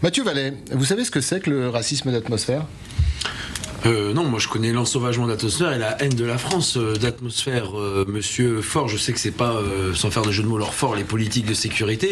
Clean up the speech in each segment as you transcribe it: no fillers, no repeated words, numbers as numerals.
Mathieu Vallet, vous savez ce que c'est que le racisme d'atmosphère ? Non, moi je connais l'ensauvagement d'atmosphère et la haine de la France d'atmosphère. Monsieur Faure, je sais que c'est pas, sans faire de jeu de mots, leur fort, les politiques de sécurité,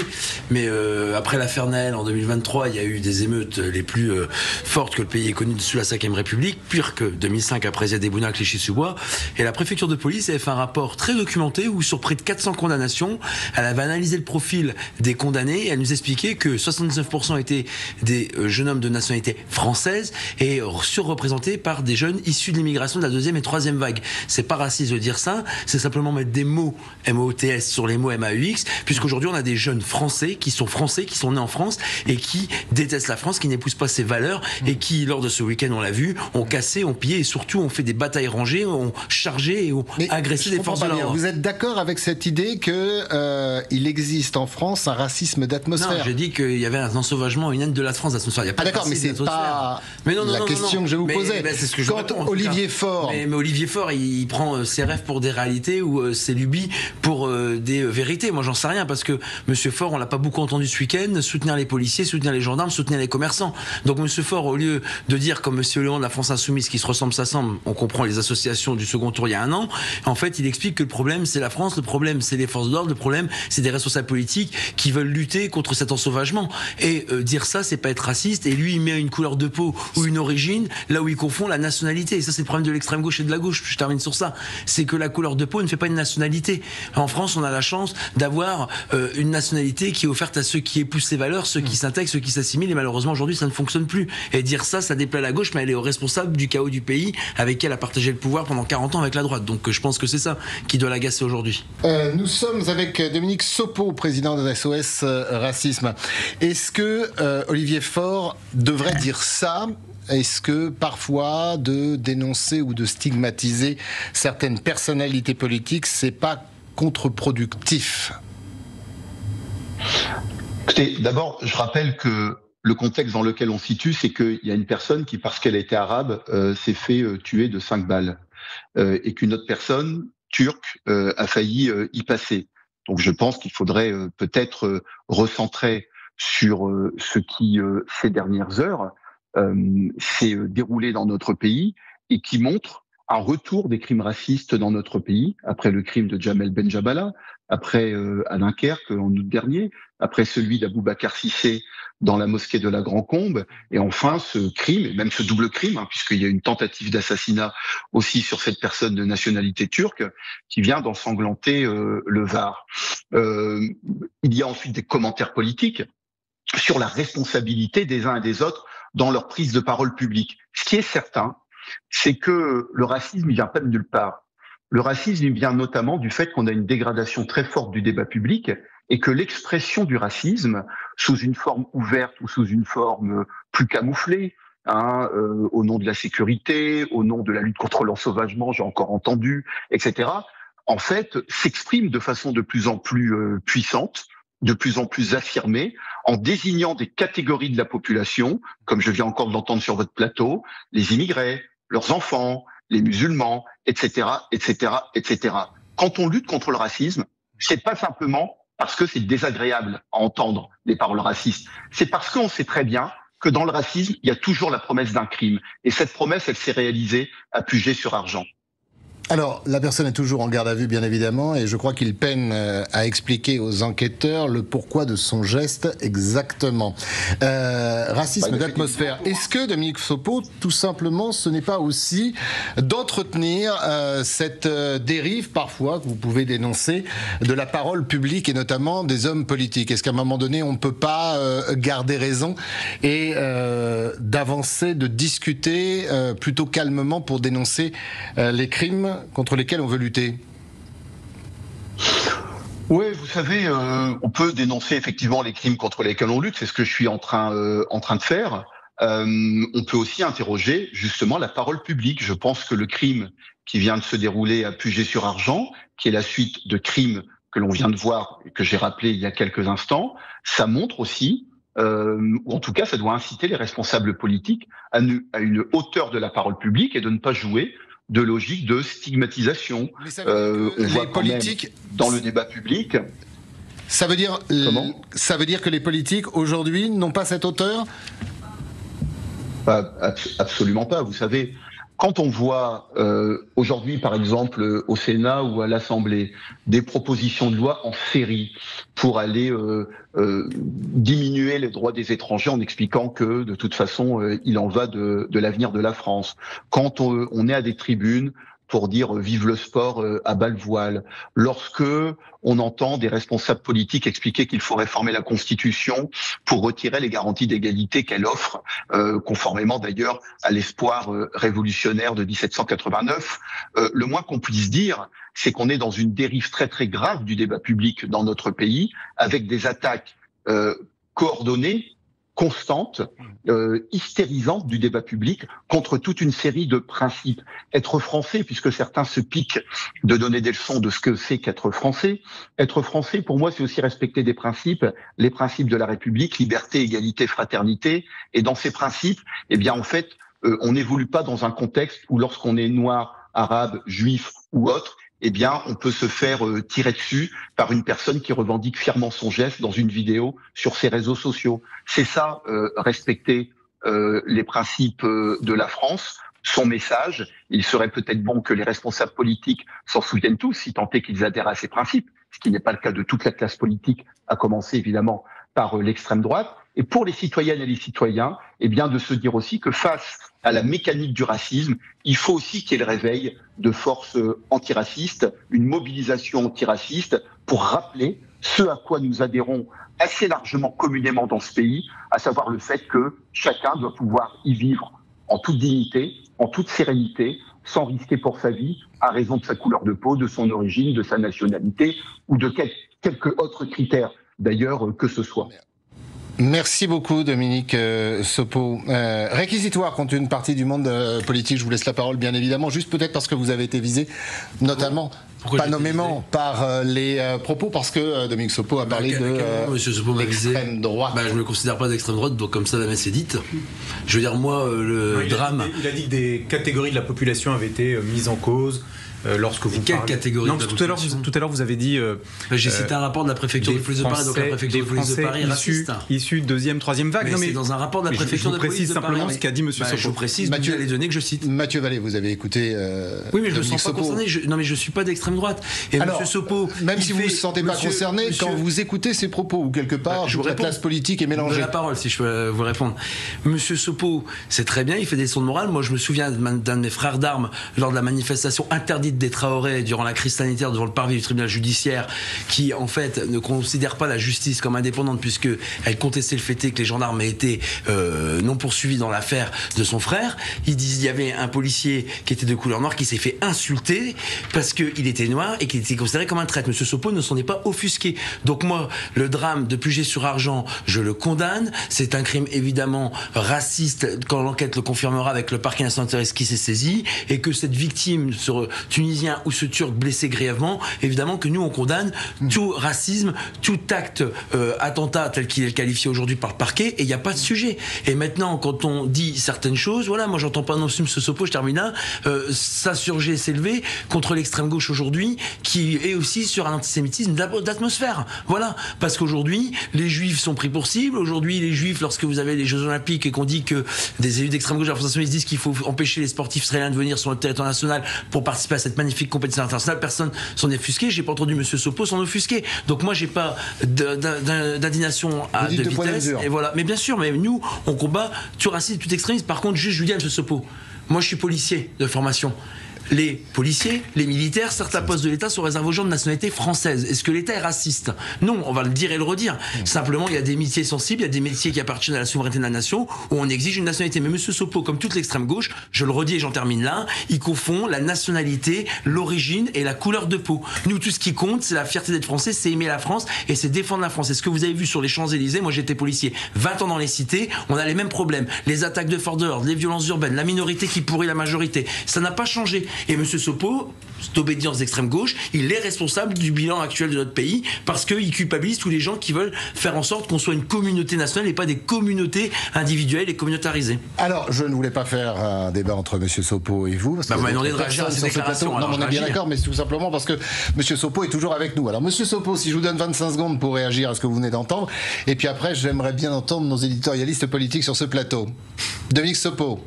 mais après l'affaire Naël en 2023, il y a eu des émeutes les plus fortes que le pays ait connues sous la 5e République, pire que 2005 après Ziad Bouna, Clichy-sous-Bois, et la préfecture de police avait fait un rapport très documenté où sur près de 400 condamnations, elle avait analysé le profil des condamnés et elle nous expliquait que 79% étaient des jeunes hommes de nationalité française et surreprésentés par des jeunes issus de l'immigration de la 2e et 3e vague. C'est pas raciste de dire ça, c'est simplement mettre des mots M-O-T-S sur les mots M-A-U-X, puisqu'aujourd'hui on a des jeunes français, qui sont nés en France et qui détestent la France, qui n'épousent pas ses valeurs et qui, lors de ce week-end, on l'a vu, ont cassé, ont pillé et surtout ont fait des batailles rangées, ont chargé et ont agressé des forces de l'ordre. Vous êtes d'accord avec cette idée que il existe en France un racisme d'atmosphère ? Non, j'ai dit qu'il y avait un ensauvagement, une haine de la France d'atmosphère. Il y a pas d'accord, mais c'est pas la question que je vous posais. C'est ce que je réponds, Olivier Faure. Mais Olivier Faure, il prend ses rêves pour des réalités ou ses lubies pour des vérités. Moi, j'en sais rien parce que Monsieur Faure, on l'a pas beaucoup entendu ce week-end soutenir les policiers, soutenir les gendarmes, soutenir les commerçants. Donc Monsieur Faure, au lieu de dire comme Monsieur Léon de la France Insoumise, qui se ressemble, s'assemble, on comprend les associations du second tour il y a un an. En fait, il explique que le problème c'est la France, le problème c'est les forces de l'ordre, le problème c'est des responsables politiques qui veulent lutter contre cet ensauvagement. Et dire ça, c'est pas être raciste. Et lui, il met une couleur de peau ou une origine là où il confond la nationalité. Et ça, c'est le problème de l'extrême gauche et de la gauche. Je termine sur ça. C'est que la couleur de peau ne fait pas une nationalité. En France, on a la chance d'avoir une nationalité qui est offerte à ceux qui épousent ses valeurs, ceux qui s'intègrent, ceux qui s'assimilent. Et malheureusement, aujourd'hui, ça ne fonctionne plus. Et dire ça, ça déplaît à la gauche, mais elle est responsable du chaos du pays avec qui elle a partagé le pouvoir pendant 40 ans avec la droite. Donc, je pense que c'est ça qui doit l'agacer aujourd'hui. Nous sommes avec Dominique Sopo, président de SOS Racisme. Est-ce que Olivier Faure devrait dire ça ? Est-ce que parfois de dénoncer ou de stigmatiser certaines personnalités politiques, c'est pas contre-productif ? Écoutez, d'abord, je rappelle que le contexte dans lequel on se situe, c'est qu'il y a une personne qui, parce qu'elle était arabe, s'est fait tuer de 5 balles, et qu'une autre personne, turque, a failli y passer. Donc je pense qu'il faudrait peut-être recentrer sur ce qui, ces dernières heures, s'est déroulé dans notre pays et qui montre un retour des crimes racistes dans notre pays, après le crime de Jamel Benjabala, après à Dunkerque en août dernier, après celui d'Aboubacar Cissé dans la mosquée de la Grand-Combe, et enfin ce crime, et même ce double crime, puisqu'il y a une tentative d'assassinat aussi sur cette personne de nationalité turque, qui vient d'ensanglanter le Var. Il y a ensuite des commentaires politiques sur la responsabilité des uns et des autres dans leur prise de parole publique. Ce qui est certain, c'est que le racisme ne vient pas de nulle part. Le racisme il vient notamment du fait qu'on a une dégradation très forte du débat public et que l'expression du racisme, sous une forme ouverte ou sous une forme plus camouflée, au nom de la sécurité, au nom de la lutte contre l'ensauvagement, j'ai encore entendu, etc., en fait, s'exprime de façon de plus en plus puissante, de plus en plus affirmée, en désignant des catégories de la population, comme je viens encore de l'entendre sur votre plateau, les immigrés, leurs enfants, les musulmans, etc., etc., etc. Quand on lutte contre le racisme, c'est pas simplement parce que c'est désagréable à entendre des paroles racistes, c'est parce qu'on sait très bien que dans le racisme, il y a toujours la promesse d'un crime. Et cette promesse, elle s'est réalisée à Puget-sur-Argent. Alors, la personne est toujours en garde à vue, bien évidemment, et je crois qu'il peine à expliquer aux enquêteurs le pourquoi de son geste exactement. Racisme d'atmosphère. Est-ce que, Dominique Sopo, tout simplement, ce n'est pas aussi d'entretenir cette dérive, parfois, que vous pouvez dénoncer, de la parole publique, et notamment des hommes politiques ? Est-ce qu'à un moment donné, on ne peut pas garder raison et d'avancer, de discuter plutôt calmement pour dénoncer les crimes contre lesquels on veut lutter ? Oui, vous savez, on peut dénoncer effectivement les crimes contre lesquels on lutte, c'est ce que je suis en train de faire. On peut aussi interroger justement la parole publique. Je pense que le crime qui vient de se dérouler à Puget-sur-Argent, qui est la suite de crimes que l'on vient de voir et que j'ai rappelé il y a quelques instants, ça montre aussi, ou en tout cas ça doit inciter les responsables politiques à une hauteur de la parole publique et de ne pas jouer de logique de stigmatisation. On voit politiques dans le débat public. Ça veut dire que les politiques aujourd'hui n'ont pas cette hauteur ? Absolument pas. Vous savez, quand on voit aujourd'hui, par exemple, au Sénat ou à l'Assemblée, des propositions de loi en série pour aller diminuer les droits des étrangers en expliquant que, de toute façon, il en va de l'avenir de la France. Quand on est à des tribunes pour dire vive le sport à bas le voile, lorsque on entend des responsables politiques expliquer qu'il faut réformer la Constitution pour retirer les garanties d'égalité qu'elle offre, conformément d'ailleurs à l'espoir révolutionnaire de 1789, le moins qu'on puisse dire, c'est qu'on est dans une dérive très très grave du débat public dans notre pays, avec des attaques coordonnées, constante, hystérisante du débat public contre toute une série de principes. Être français, puisque certains se piquent de donner des leçons de ce que c'est qu'être français. Être français, pour moi, c'est aussi respecter des principes, les principes de la République, liberté, égalité, fraternité. Et dans ces principes, eh bien, en fait, on n'évolue pas dans un contexte où lorsqu'on est noir, arabe, juif ou autre, eh bien, on peut se faire tirer dessus par une personne qui revendique fièrement son geste dans une vidéo sur ses réseaux sociaux. C'est ça, respecter les principes de la France, son message. Il serait peut-être bon que les responsables politiques s'en souviennent tous, si tant est qu'ils adhèrent à ces principes, ce qui n'est pas le cas de toute la classe politique, à commencer évidemment par l'extrême droite. Et pour les citoyennes et les citoyens, eh bien, de se dire aussi que face à la mécanique du racisme, il faut aussi qu'il y ait le réveil de forces antiracistes, une mobilisation antiraciste pour rappeler ce à quoi nous adhérons assez largement communément dans ce pays, à savoir le fait que chacun doit pouvoir y vivre en toute dignité, en toute sérénité, sans risquer pour sa vie, à raison de sa couleur de peau, de son origine, de sa nationalité ou de quelques autres critères d'ailleurs que ce soit. Merci beaucoup Dominique Sopo. Réquisitoire contre une partie du monde politique, je vous laisse la parole bien évidemment, juste peut-être parce que vous avez été visé, notamment, pas nommément, par les propos, parce que Dominique Sopo a parlé de l'extrême droite. Je ne me considère pas d'extrême droite, donc comme ça la messe est dite. Je veux dire, moi, drame... Il a dit que des catégories de la population avaient été mises en cause. Lorsque vous quelle catégorie? Non, tout à l'heure vous avez dit j'ai cité un rapport de la préfecture de police de Paris, donc la préfecture de police de Paris raciste. Issus deuxième, troisième vague. Mais c'est dans un rapport de la préfecture de police de Paris. Je précise simplement ce qu'a dit monsieur Sopo. Je précise les données que je cite. Mathieu Vallée, vous avez écouté oui, mais je ne me sens pas concerné. Non, mais je suis pas d'extrême droite. Et alors, monsieur Sopo, même si vous ne vous sentez pas concerné, quand vous écoutez ces propos ou quelque part, toute la classe politique est mélangée. La parole, si je peux vous répondre. Monsieur Sopo, c'est très bien, il fait des leçons de morale. Moi, je me souviens d'un de mes frères d'armes lors de la manifestation interdite des Traoré durant la crise sanitaire devant le parvis du tribunal judiciaire, qui en fait ne considère pas la justice comme indépendante puisque elle contestait le fait que les gendarmes aient été non poursuivis dans l'affaire de son frère. Il y avait un policier qui était de couleur noire qui s'est fait insulter parce qu'il était noir et qu'il était considéré comme un traître. Monsieur Sopo ne s'en est pas offusqué. Donc moi, le drame de Puget-sur-Argent, je le condamne. C'est un crime évidemment raciste quand l'enquête le confirmera avec le parquet national qui s'est saisi, et que cette victime, ce Tunisien ou ce Turc blessé grièvement, évidemment que nous on condamne tout racisme, tout acte attentat tel qu'il est qualifié aujourd'hui par le parquet, et il n'y a pas de sujet. Et maintenant, quand on dit certaines choses, voilà, moi j'entends pas non plus M. Sopo, je termine là, s'insurger, s'élever contre l'extrême gauche aujourd'hui, qui est aussi sur un antisémitisme d'atmosphère. Voilà, parce qu'aujourd'hui, les juifs sont pris pour cible. Aujourd'hui, les juifs, lorsque vous avez les Jeux Olympiques et qu'on dit que des élus d'extrême gauche de la France Insoumise disent qu'il faut empêcher les sportifs israéliens de venir sur le territoire national pour participer à cette magnifique compétition internationale, personne s'en est offusqué. J'ai pas entendu M. Sopo s'en offusquer. Donc moi, j'ai pas d'indignation à de vitesse. Et voilà. Mais bien sûr, mais nous, on combat tout racisme, tout extrémisme. Par contre, juste, je vous dis à M. Sopo, moi, je suis policier de formation. Les policiers, les militaires, certains postes de l'État sont réservés aux gens de nationalité française. Est-ce que l'État est raciste? Non, on va le dire et le redire. Simplement, il y a des métiers sensibles, il y a des métiers qui appartiennent à la souveraineté de la nation, où on exige une nationalité. Mais M. Sopo, comme toute l'extrême gauche, je le redis et j'en termine là, il confond la nationalité, l'origine et la couleur de peau. Nous, tout ce qui compte, c'est la fierté d'être français, c'est aimer la France et c'est défendre la France. Et ce que vous avez vu sur les Champs-Élysées, moi j'étais policier 20 ans dans les cités, on a les mêmes problèmes. Les attaques de force de l'ordre, les violences urbaines, la minorité qui pourrit la majorité. Ça n'a pas changé. Et M. Sopo, d'obédience d'extrême gauche, il est responsable du bilan actuel de notre pays parce qu'il culpabilise tous les gens qui veulent faire en sorte qu'on soit une communauté nationale et pas des communautés individuelles et communautarisées. Alors, je ne voulais pas faire un débat entre M. Sopo et vous. Parce que vous m'avez demandé de réagir à ces déclarations. Non, on est bien d'accord, mais c'est tout simplement parce que M. Sopo est toujours avec nous. Alors, M. Sopo, si je vous donne 25 secondes pour réagir à ce que vous venez d'entendre, et puis après, j'aimerais bien entendre nos éditorialistes politiques sur ce plateau. Dominique Sopo.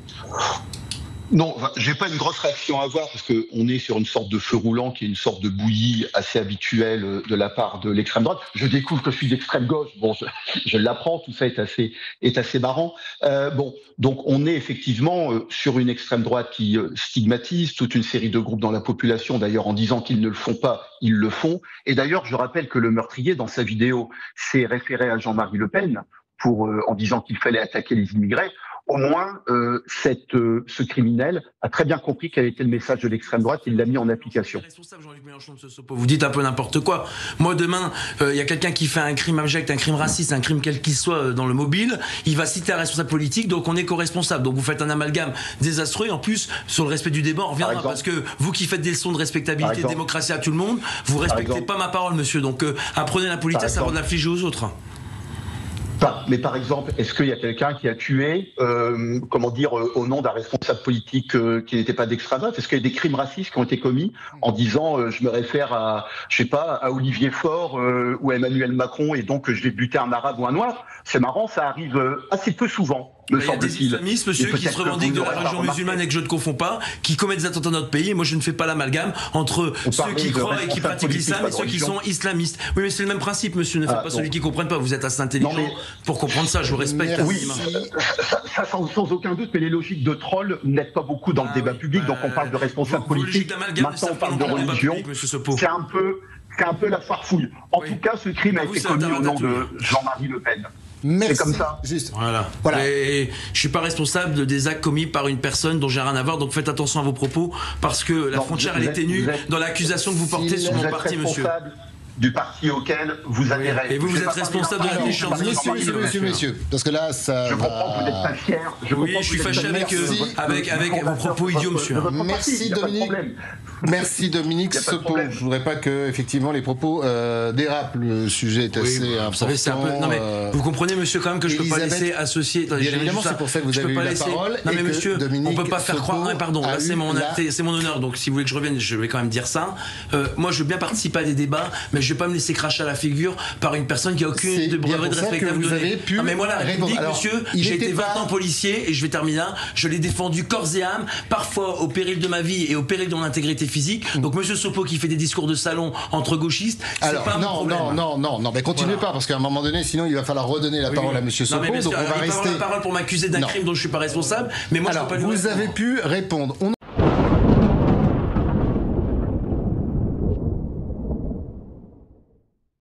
Non, j'ai pas une grosse réaction à avoir parce qu'on est sur une sorte de feu roulant qui est une sorte de bouillie assez habituelle de la part de l'extrême droite. Je découvre que je suis d'extrême gauche. Bon, je l'apprends. Tout ça est assez marrant. Donc on est effectivement sur une extrême droite qui stigmatise toute une série de groupes dans la population. D'ailleurs, en disant qu'ils ne le font pas, ils le font. Et d'ailleurs, je rappelle que le meurtrier, dans sa vidéo, s'est référé à Jean-Marie Le Pen en disant qu'il fallait attaquer les immigrés. Au moins, ce criminel a très bien compris quel était le message de l'extrême droite et il l'a mis en application. Vous dites un peu n'importe quoi. Moi, demain, il y a quelqu'un qui fait un crime abject, un crime raciste, un crime quel qu'il soit dans le mobile, il va citer un responsable politique, donc on est co-responsable. Donc vous faites un amalgame désastreux. Et en plus, sur le respect du débat, on reviendra parce que vous qui faites des leçons de respectabilité, de démocratie à tout le monde, vous respectez pas ma parole, monsieur. Donc apprenez la politesse avant de l'infliger aux autres. Mais par exemple, est-ce qu'il y a quelqu'un qui a tué, au nom d'un responsable politique qui n'était pas d'extrême droite? Est-ce qu'il y a des crimes racistes qui ont été commis en disant, je me réfère à Olivier Faure ou à Emmanuel Macron et donc je vais buter un arabe ou un noir? C'est marrant, ça arrive assez peu souvent. Il y a des islamistes, monsieur, qui se revendiquent de la religion musulmane et que je ne confonds pas, qui commettent des attentats dans notre pays. Et moi, je ne fais pas l'amalgame entre ceux qui croient et qui pratiquent l'islam et ceux qui sont islamistes. Oui, mais c'est le même principe, monsieur. Ne faites pas celui qui ne comprenne pas. Vous êtes assez intelligent pour comprendre ça. Je vous respecte. Oui, ça sans aucun doute, mais les logiques de troll n'aident pas beaucoup dans le débat public. Donc on parle de responsables politiques. Maintenant, on parle de religion. C'est un peu la farfouille. En tout cas, ce crime a été commis au nom de Jean-Marie Le Pen. Merci. C'est comme ça. Juste. Voilà. Et je suis pas responsable des actes commis par une personne dont j'ai rien à voir. Donc faites attention à vos propos parce que la frontière elle est ténue dans l'accusation que vous portez sur mon parti, monsieur. Du parti auquel vous adhérez. Et vous êtes responsable de la méchanceté. Messieurs, parce que là, ça. Je comprends que vous n'êtes pas fier. Oui, je suis fâché avec vos propos idiots, monsieur. Merci Dominique. Merci Dominique Sopo. Je voudrais pas que effectivement les propos dérapent. Le sujet est assez important. Vous savez, c'est un peu. Non mais vous comprenez, monsieur, quand même que je peux pas laisser associer. Bien évidemment, c'est pour ça que vous avez eu la parole. Non mais monsieur, on peut pas faire croire. Pardon, là c'est mon honneur. Donc si vous voulez que je revienne, je vais quand même dire ça. Moi, je veux bien participer à des débats, mais je vais pas me laisser cracher à la figure par une personne qui a aucune brevet de respectable. Non mais moi, la République, monsieur, j'ai été 20 ans policier et je vais terminer là. Je l'ai défendu corps et âme, parfois au péril de ma vie et au péril de mon intégrité physique. Donc monsieur Sopo qui fait des discours de salon entre gauchistes, c'est pas un problème. Non, mais continuez pas parce qu'à un moment donné, sinon il va falloir redonner la parole à monsieur Sopo. Donc on va rester. La parole pour m'accuser d'un crime dont je suis pas responsable, mais moi je peux pas lui répondre. Vous avez pu répondre.